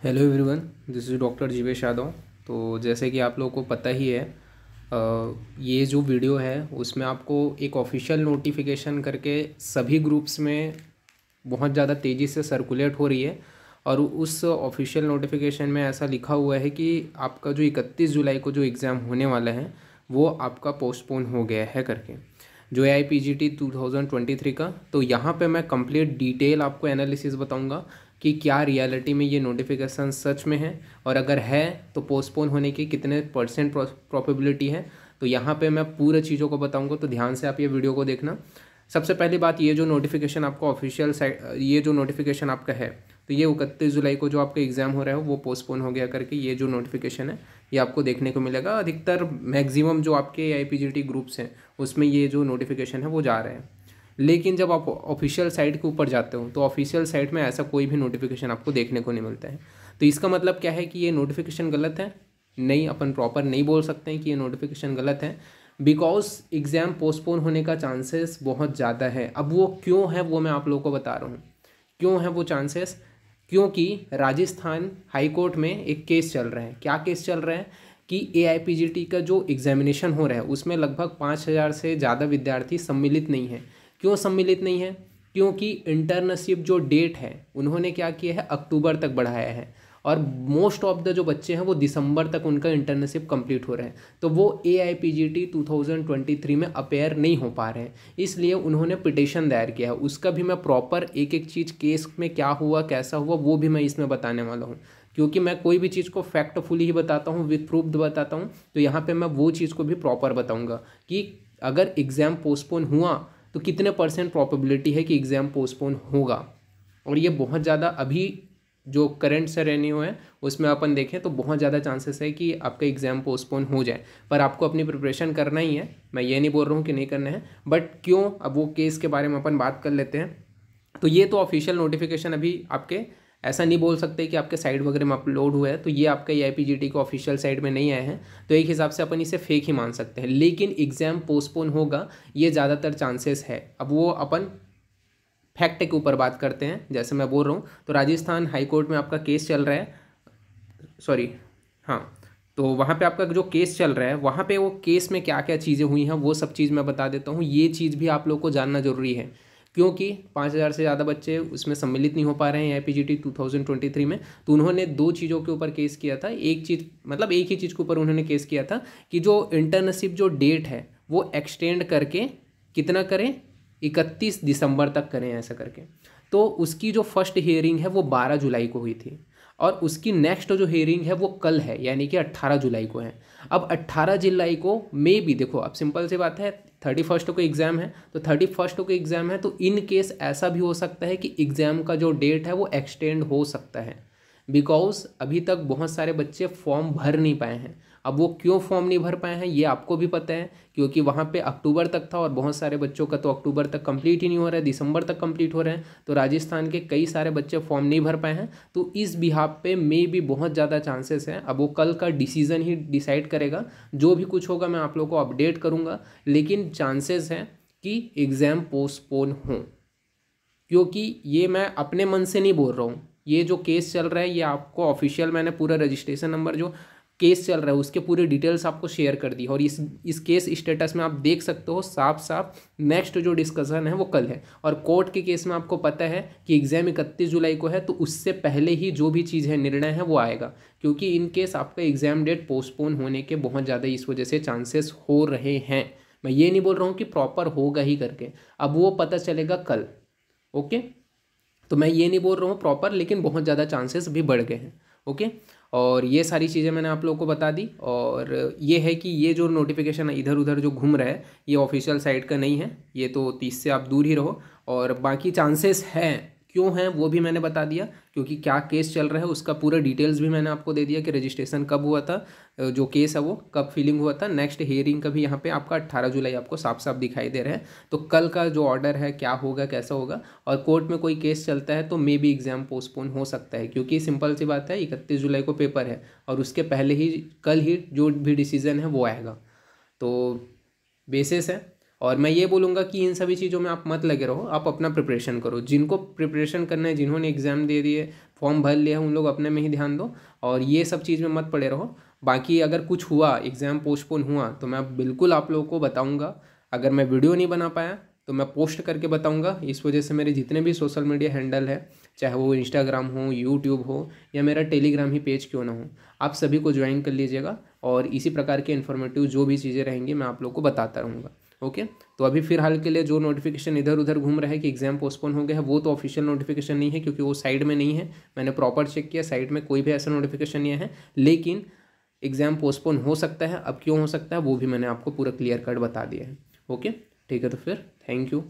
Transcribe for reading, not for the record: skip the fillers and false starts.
Hello everyone, this is doctor Jeevesh Yadav. तो जैसे कि आप लोगों को पता ही है, ये जो वीडियो है उसमें आपको एक ऑफिशियल नोटिफिकेशन करके सभी ग्रुप्स में बहुत ज़्यादा तेज़ी से सर्कुलेट हो रही है। और उस ऑफिशियल नोटिफिकेशन में ऐसा लिखा हुआ है कि आपका जो 31 जुलाई को जो एग्ज़ाम होने वाला है वो आपका पोस्टपोन हो गया है करके, जो AIPGT 2023 का। तो यहाँ पे मैं कंप्लीट डिटेल आपको एनालिसिस बताऊँगा कि क्या रियलिटी में ये नोटिफिकेशन सच में है, और अगर है तो पोस्टपोन होने की कितने % प्रोबेबिलिटी है। तो यहाँ पे मैं पूरे चीज़ों को बताऊँगा, तो ध्यान से आप ये वीडियो को देखना। सबसे पहली बात, ये जो नोटिफिकेशन आपका ऑफिशियल साइट, ये जो नोटिफिकेशन आपका है, तो ये 31 जुलाई को जो आपका एग्ज़ाम हो रहा है वो पोस्टपोन हो गया करके ये जो नोटिफिकेशन है ये आपको देखने को मिलेगा। अधिकतर मैक्सिमम जो आपके AIPGT ग्रुप्स हैं उसमें ये जो नोटिफिकेशन है वो जा रहे हैं। लेकिन जब आप ऑफिशियल साइट के ऊपर जाते हो तो ऑफिशियल साइट में ऐसा कोई भी नोटिफिकेशन आपको देखने को नहीं मिलता है। तो इसका मतलब क्या है कि ये नोटिफिकेशन गलत है? नहीं, अपन प्रॉपर नहीं बोल सकते हैं कि ये नोटिफिकेशन गलत है, बिकॉज एग्ज़ाम पोस्टपोन होने का चांसेस बहुत ज़्यादा है। अब वो क्यों है वो मैं आप लोगों को बता रहा हूँ। क्यों है वो चांसेस? क्योंकि राजस्थान हाई कोर्ट में एक केस चल रहा है। क्या केस चल रहा है कि AIPGT का जो एग्जामिनेशन हो रहा है उसमें लगभग 5,000 से ज़्यादा विद्यार्थी सम्मिलित नहीं है। क्यों सम्मिलित नहीं है? क्योंकि इंटर्नशिप जो डेट है उन्होंने क्या किया है, अक्टूबर तक बढ़ाया है, और मोस्ट ऑफ द जो बच्चे हैं वो दिसंबर तक उनका इंटर्नशिप कंप्लीट हो रहा है। तो वो AIPGT 2023 में अपेयर नहीं हो पा रहे हैं, इसलिए उन्होंने पिटिशन दायर किया है। उसका भी मैं प्रॉपर एक एक चीज़ केस में क्या हुआ कैसा हुआ वो भी मैं इसमें बताने वाला हूँ, क्योंकि मैं कोई भी चीज़ को फैक्टफुली ही बताता हूँ, विथ प्रूफ बताता हूँ। तो यहाँ पे मैं वो चीज़ को भी प्रॉपर बताऊँगा कि अगर एग्ज़ाम पोस्टपोन हुआ तो कितने % प्रोबेबिलिटी है कि एग्ज़ाम पोस्टपोन होगा। और ये बहुत ज़्यादा अभी जो करंट सिनेरियो है उसमें अपन देखें तो बहुत ज़्यादा चांसेस है कि आपका एग्ज़ाम पोस्टपोन हो जाए। पर आपको अपनी प्रिपरेशन करना ही है, मैं ये नहीं बोल रहा हूँ कि नहीं करना है, बट क्यों, अब वो केस के बारे में अपन बात कर लेते हैं। तो ये तो ऑफिशियल नोटिफिकेशन अभी आपके ऐसा नहीं बोल सकते कि आपके साइट वगैरह में अपलोड हुआ है, तो ये आपका AIPGT के ऑफिशियल साइट में नहीं आए हैं, तो एक हिसाब से अपन इसे फेक ही मान सकते हैं। लेकिन एग्ज़ाम पोस्टपोन होगा ये ज़्यादातर चांसेस है। अब वो अपन फैक्ट के ऊपर बात करते हैं। जैसे मैं बोल रहा हूँ, तो राजस्थान हाई कोर्ट में आपका केस चल रहा है, सॉरी, हाँ, तो वहाँ पे आपका जो केस चल रहा है वहाँ पे वो केस में क्या क्या चीज़ें हुई हैं वो सब चीज़ मैं बता देता हूँ। ये चीज़ भी आप लोग को जानना ज़रूरी है, क्योंकि 5,000 से ज़्यादा बच्चे उसमें सम्मिलित नहीं हो पा रहे हैं AIPGT 2023 में। तो उन्होंने दो चीज़ों के ऊपर केस किया था। एक चीज़ मतलब एक ही चीज़ के ऊपर उन्होंने केस किया था कि जो इंटर्नशिप जो डेट है वो एक्सटेंड करके कितना करें, 31 दिसंबर तक करें ऐसा करके। तो उसकी जो फर्स्ट हियरिंग है वो 12 जुलाई को हुई थी, और उसकी नेक्स्ट जो हियरिंग है वो कल है, यानी कि 18 जुलाई को है। अब 18 जुलाई को मे भी, देखो अब सिंपल सी बात है, 31 को एग्ज़ाम है, तो 31 को एग्ज़ाम है, तो इन केस ऐसा भी हो सकता है कि एग्ज़ाम का जो डेट है वो एक्सटेंड हो सकता है, बिकॉज अभी तक बहुत सारे बच्चे फॉर्म भर नहीं पाए हैं। अब वो क्यों फॉर्म नहीं भर पाए हैं ये आपको भी पता है, क्योंकि वहाँ पे अक्टूबर तक था और बहुत सारे बच्चों का तो अक्टूबर तक कंप्लीट ही नहीं हो रहा है, दिसंबर तक कंप्लीट हो रहे हैं। तो राजस्थान के कई सारे बच्चे फॉर्म नहीं भर पाए हैं, तो इस बिहाफ पे मे भी बहुत ज़्यादा चांसेस हैं। अब वो कल का डिसीज़न ही डिसाइड करेगा, जो भी कुछ होगा मैं आप लोगों को अपडेट करूँगा, लेकिन चांसेस हैं कि एग्ज़ाम पोस्टपोन हो। क्योंकि ये मैं अपने मन से नहीं बोल रहा हूँ, ये जो केस चल रहा है ये आपको ऑफिशियल, मैंने पूरा रजिस्ट्रेशन नंबर जो केस चल रहा है उसके पूरे डिटेल्स आपको शेयर कर दी, और इस केस स्टेटस में आप देख सकते हो साफ साफ नेक्स्ट जो डिस्कशन है वो कल है। और कोर्ट के केस में आपको पता है कि एग्ज़ाम 31 जुलाई को है, तो उससे पहले ही जो भी चीज़ है, निर्णय है, वो आएगा, क्योंकि इन केस आपका एग्ज़ाम डेट पोस्टपोन होने के बहुत ज़्यादा इस वजह से चांसेस हो रहे हैं। मैं ये नहीं बोल रहा हूँ कि प्रॉपर होगा ही करके, अब वो पता चलेगा कल। ओके, तो मैं ये नहीं बोल रहा हूँ प्रॉपर, लेकिन बहुत ज़्यादा चांसेस भी बढ़ गए हैं। ओके, और ये सारी चीज़ें मैंने आप लोगों को बता दी। और ये है कि ये जो नोटिफिकेशन इधर उधर जो घूम रहा है ये ऑफिशियल साइट का नहीं है, ये तो 30 से आप दूर ही रहो। और बाकी चांसेस हैं, क्यों हैं वो भी मैंने बता दिया, क्योंकि क्या केस चल रहा है उसका पूरा डिटेल्स भी मैंने आपको दे दिया कि रजिस्ट्रेशन कब हुआ था, जो केस है वो कब फिलिंग हुआ था। नेक्स्ट हियरिंग का भी यहाँ पे आपका 18 जुलाई आपको साफ साफ दिखाई दे रहा है। तो कल का जो ऑर्डर है क्या होगा कैसा होगा, और कोर्ट में कोई केस चलता है तो मे बी एग्ज़ाम पोस्टपोन हो सकता है, क्योंकि सिंपल सी बात है 31 जुलाई को पेपर है और उसके पहले ही कल ही जो भी डिसीज़न है वो आएगा। तो बेसिस है। और मैं ये बोलूँगा कि इन सभी चीज़ों में आप मत लगे रहो, आप अपना प्रिपरेशन करो। जिनको प्रिपरेशन करना है, जिन्होंने एग्ज़ाम दे दिए, फॉर्म भर लिया है उन लोग अपने में ही ध्यान दो और ये सब चीज़ में मत पड़े रहो। बाकी अगर कुछ हुआ, एग्ज़ाम पोस्टपोन हुआ, तो मैं बिल्कुल आप लोगों को बताऊँगा। अगर मैं वीडियो नहीं बना पाया तो मैं पोस्ट करके बताऊँगा। इस वजह से मेरे जितने भी सोशल मीडिया हैंडल है, चाहे वो इंस्टाग्राम हो, यूट्यूब हो या मेरा टेलीग्राम ही पेज क्यों ना हो, आप सभी को ज्वाइन कर लीजिएगा और इसी प्रकार के इन्फॉर्मेटिव जो भी चीज़ें रहेंगी मैं आप लोग को बताता रहूँगा। ओके, तो अभी फिलहाल के लिए जो नोटिफिकेशन इधर उधर घूम रहा है कि एग्ज़ाम पोस्टपोन हो गया है, वो तो ऑफिशियल नोटिफिकेशन नहीं है, क्योंकि वो साइड में नहीं है। मैंने प्रॉपर चेक किया, साइड में कोई भी ऐसा नोटिफिकेशन नहीं है। लेकिन एग्ज़ाम पोस्टपोन हो सकता है, अब क्यों हो सकता है वो भी मैंने आपको पूरा क्लियर कट बता दिया है। ओके, ठीक है, तो फिर थैंक यू।